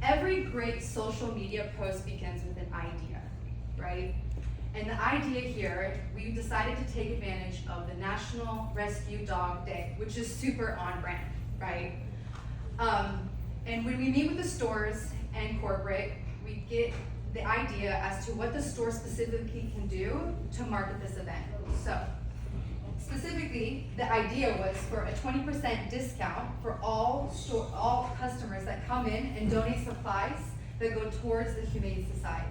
every great social media post begins with an idea, right? And the idea here, we decided to take advantage of the National Rescue Dog Day, which is super on brand, right? And when we meet with the stores and corporate, we get the idea as to what the store specifically can do to market this event. So, specifically, the idea was for a 20% discount for all customers that come in and donate supplies that go towards the Humane Society.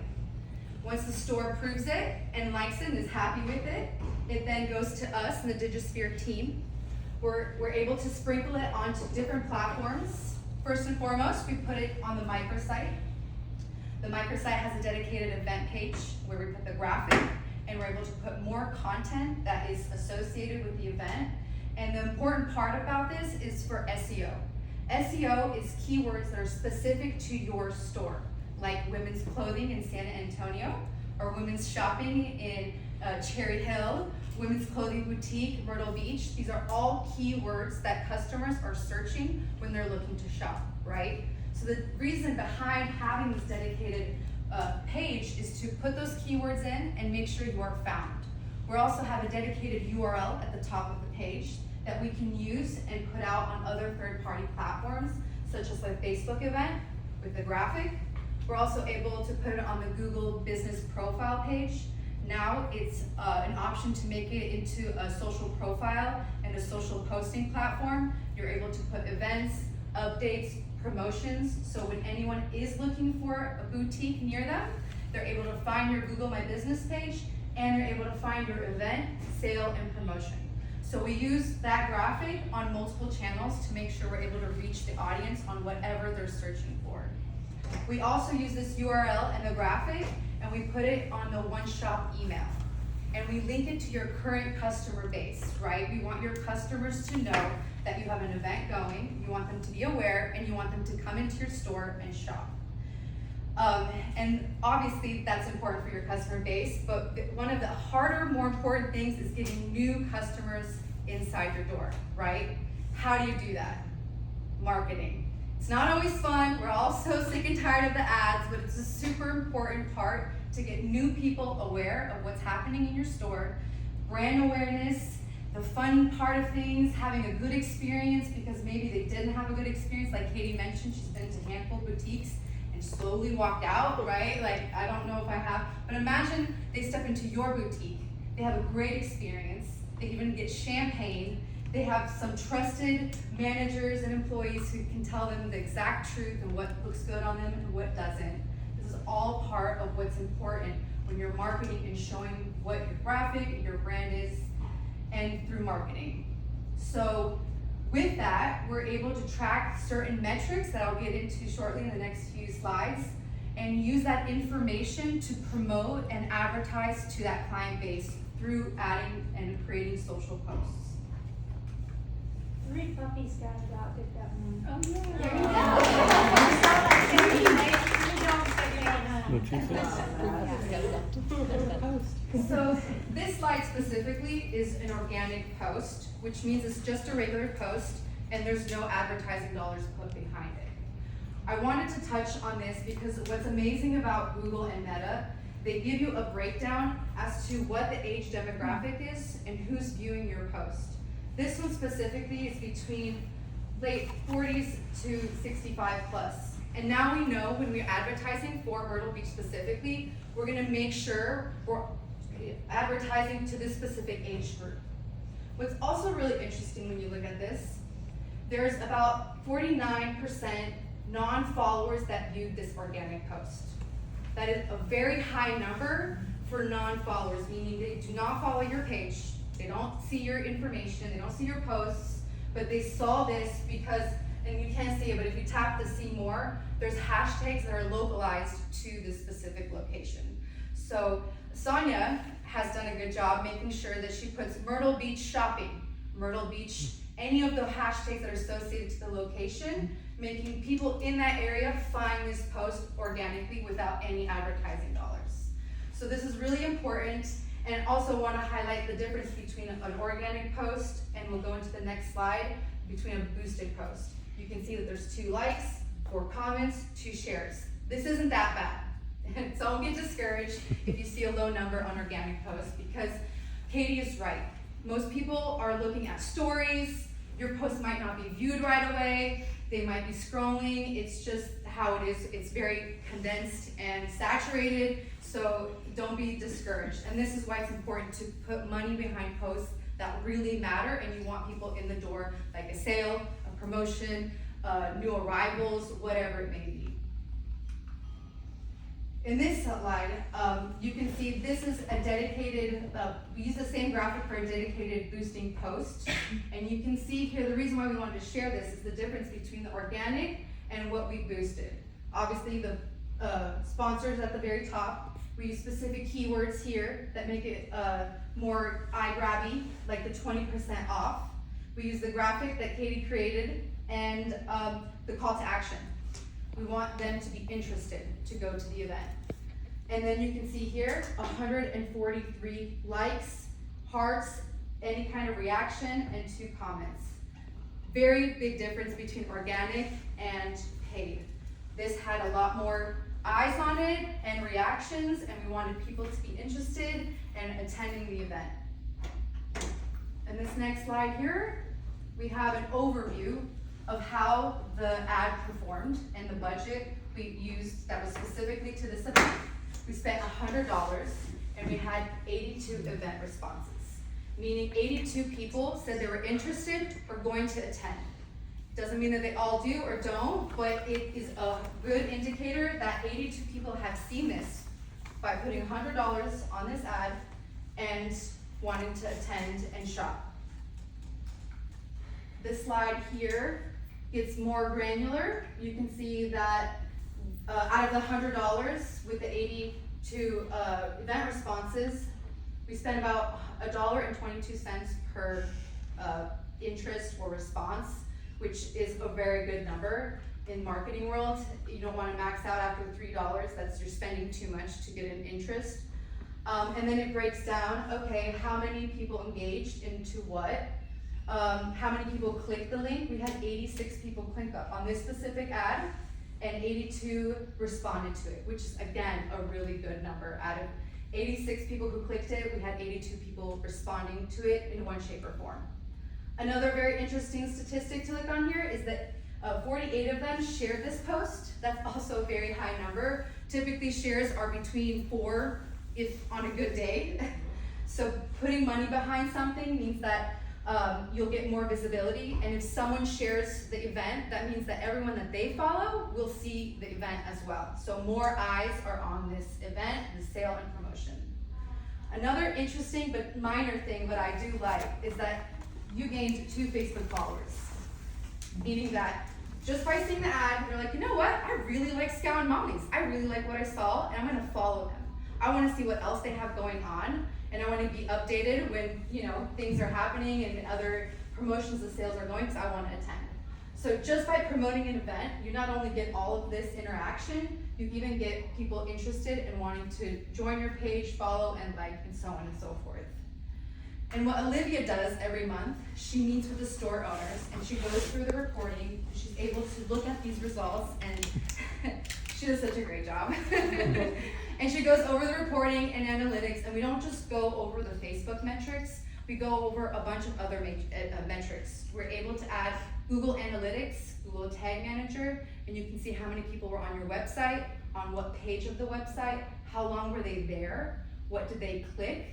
Once the store approves it and likes it and is happy with it, it then goes to us and the Digisphere team. We're able to sprinkle it onto different platforms. First and foremost, we put it on the microsite. The microsite has a dedicated event page where we put the graphic, and we're able to put more content that is associated with the event. And the important part about this is for SEO. SEO is keywords that are specific to your store, like women's clothing in San Antonio, or women's shopping in Cherry Hill, women's clothing boutique, Myrtle Beach. These are all keywords that customers are searching when they're looking to shop, right? So the reason behind having this dedicated page is to put those keywords in and make sure you are found. We also have a dedicated URL at the top of the page that we can use and put out on other third-party platforms, such as like Facebook event with the graphic. We're also able to put it on the Google Business Profile page. Now it's an option to make it into a social profile and a social posting platform. You're able to put events, updates, promotions, so when anyone is looking for a boutique near them, they're able to find your Google My Business page, and they're able to find your event, sale, and promotion. So we use that graphic on multiple channels to make sure we're able to reach the audience on whatever they're searching for. We also use this URL and the graphic, and we put it on the one-shop email. And we link it to your current customer base, right? We want your customers to know that you have an event going, you want them to be aware, and you want them to come into your store and shop. And obviously that's important for your customer base, but one of the harder, more important things is getting new customers inside your door, right? How do you do that? Marketing. It's not always fun, we're all so sick and tired of the ads, but it's a super important part to get new people aware of what's happening in your store, brand awareness, the fun part of things, having a good experience because maybe they didn't have a good experience, like Katie mentioned, she's been to a handful of boutiques and slowly walked out, right? Like, I don't know if I have, but imagine they step into your boutique, they have a great experience, they even get champagne, they have some trusted managers and employees who can tell them the exact truth and what looks good on them and what doesn't. This is all part of what's important when you're marketing and showing what your graphic and your brand is, and through marketing. So with that, we're able to track certain metrics that I'll get into shortly in the next few slides, and use that information to promote and advertise to that client base through adding and creating social posts. 3 puppies got adopted that one. Oh, yeah. There you go. So this slide specifically is an organic post, which means it's just a regular post and there's no advertising dollars put behind it. I wanted to touch on this because what's amazing about Google and Meta, they give you a breakdown as to what the age demographic is and who's viewing your post. This one specifically is between late 40s to 65 plus. And now we know when we're advertising for Myrtle Beach specifically, we're gonna make sure we're advertising to this specific age group. What's also really interesting when you look at this, there's about 49% non-followers that viewed this organic post. That is a very high number for non-followers, meaning they do not follow your page, they don't see your information, they don't see your posts, but they saw this because, and you can't see it, but if you tap the see more, there's hashtags that are localized to this specific location. So Sonia has done a good job making sure that she puts Myrtle Beach shopping, Myrtle Beach, any of the hashtags that are associated to the location, making people in that area find this post organically without any advertising dollars. So this is really important, and also want to highlight the difference between an organic post, and we'll go into the next slide, between a boosted post. You can see that there's 2 likes, 4 comments, 2 shares. This isn't that bad. So don't get discouraged if you see a low number on organic posts, because Katie is right. Most people are looking at stories. Your post might not be viewed right away. They might be scrolling. It's just how it is. It's very condensed and saturated, so don't be discouraged. And this is why it's important to put money behind posts that really matter and you want people in the door, like a sale, a promotion, new arrivals, whatever it may be. In this slide, you can see this is a dedicated, we use the same graphic for a dedicated boosting post. And you can see here, the reason why we wanted to share this is the difference between the organic and what we boosted. Obviously the sponsors at the very top, we use specific keywords here that make it more eye-grabby, like the 20% off. We use the graphic that Katie created and the call to action. We want them to be interested to go to the event. And then you can see here, 143 likes, hearts, any kind of reaction, and 2 comments. Very big difference between organic and paid. This had a lot more eyes on it and reactions, and we wanted people to be interested and attending the event. And this next slide here, we have an overview of how the ad performed and the budget we used that was specifically to this event. We spent $100 and we had 82 event responses, meaning 82 people said they were interested or going to attend. Doesn't mean that they all do or don't, but it is a good indicator that 82 people have seen this by putting $100 on this ad and wanting to attend and shop. This slide here gets more granular. You can see that out of the $100 with the 82 event responses, we spent about $1.22 per interest or response, which is a very good number. In marketing world, you don't want to max out after $3. That's you're spending too much to get an interest. And then it breaks down, okay, how many people engaged into what? How many people clicked the link? We had 86 people click up on this specific ad, and 82 responded to it, which is again a really good number. Out of 86 people who clicked it, we had 82 people responding to it in one shape or form. Another very interesting statistic to look on here is that 48 of them shared this post. That's also a very high number. Typically shares are between 4 if on a good day. So putting money behind something means that you'll get more visibility, and if someone shares the event, that means that everyone that they follow will see the event as well. So more eyes are on this event, the sale and promotion. Another interesting but minor thing that I do like is that you gained 2 Facebook followers, meaning that just by seeing the ad, you're like, you know what, I really like Scout and Molly's. I really like what I saw, and I'm gonna follow them. I wanna see what else they have going on, and I wanna be updated when things are happening and other promotions and sales are going, because I wanna attend. So just by promoting an event, you not only get all of this interaction, you even get people interested and wanting to join your page, follow, and like, and so on and so forth. And what Olivia does every month, she meets with the store owners and she goes through the reporting. She's able to look at these results, and she does such a great job. And she goes over the reporting and analytics, and we don't just go over the Facebook metrics, we go over a bunch of other metrics. We're able to add Google Analytics, Google Tag Manager, and you can see how many people were on your website, on what page of the website, how long were they there, what did they click.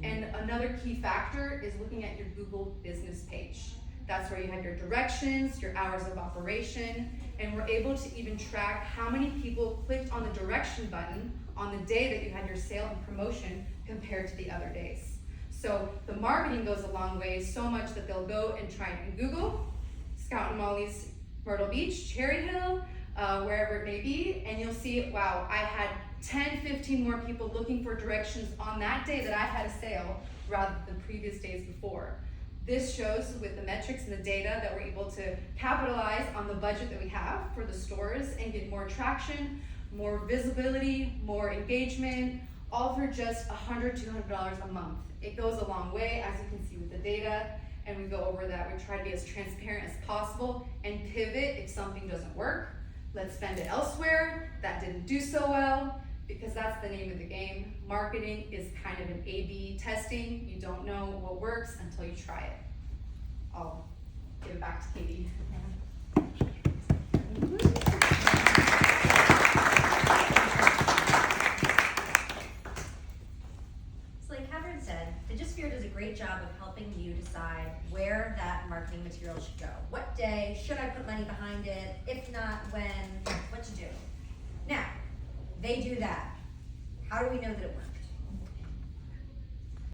And another key factor is looking at your Google business page. That's where you have your directions, your hours of operation, and we're able to even track how many people clicked on the direction button on the day that you had your sale and promotion compared to the other days. So the marketing goes a long way, so much that they'll go and try it in Google, Scout and Molly's Myrtle Beach, Cherry Hill, wherever it may be, and you'll see, wow, I had 10, 15 more people looking for directions on that day that I had a sale rather than previous days before. This shows with the metrics and the data that we're able to capitalize on the budget that we have for the stores and get more traction, more visibility, more engagement, all for just $100, $200 a month. It goes a long way, as you can see with the data, and we go over that. We try to be as transparent as possible and pivot if something doesn't work. Let's spend it elsewhere. That didn't do so well, because that's the name of the game. Marketing is kind of an A/B testing. You don't know what works until you try it. I'll give it back to Katie. So like Catherine said, Digisphere does a great job of helping you decide where that marketing material should go. What day should I put money behind it? If not, when? What to do? Now, they do that. How do we know that it works?